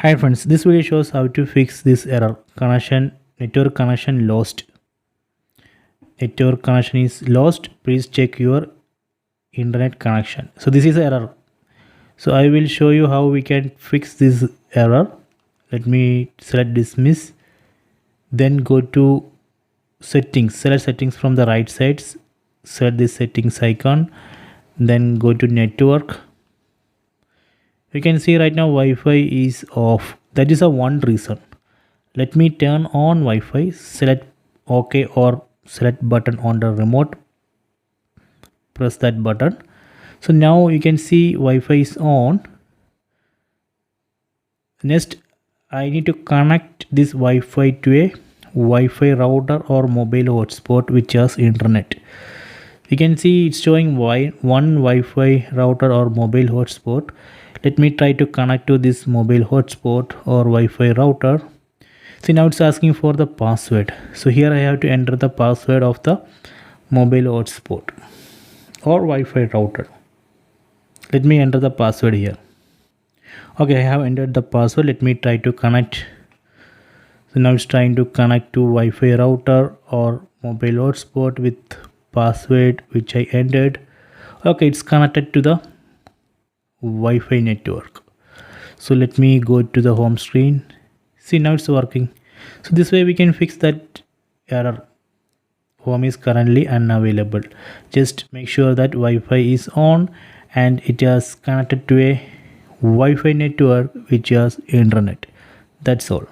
Hi friends, this video shows how to fix this error network connection lost. Network connection is lost. Please check your internet connection. So this is error. So I will show you how we can fix this error. Let me select dismiss. Then go to settings. Select settings from the right side. Select this settings icon. Then go to network. You can see right now Wi-Fi is off. That is a one reason. Let me turn on Wi-Fi. Select OK or select button on the remote. Press that button. So now you can see Wi-Fi is on. Next, I need to connect this Wi-Fi to a Wi-Fi router or mobile hotspot which has internet. You can see it's showing one Wi-Fi router or mobile hotspot. Let me try to connect to this mobile hotspot or Wi-Fi router. See, now it's asking for the password. So here I have to enter the password of the mobile hotspot or Wi-Fi router. Let me enter the password here. Okay, I have entered the password. Let me try to connect. So now it's trying to connect to Wi-Fi router or mobile hotspot with password which I entered. Okay, it's connected to the Wi-Fi network. So let me go to the home screen. See, now it's working. So this way we can fix that error. Home is currently unavailable. Just make sure that Wi-Fi is on and it is connected to a Wi-Fi network which has internet. That's all.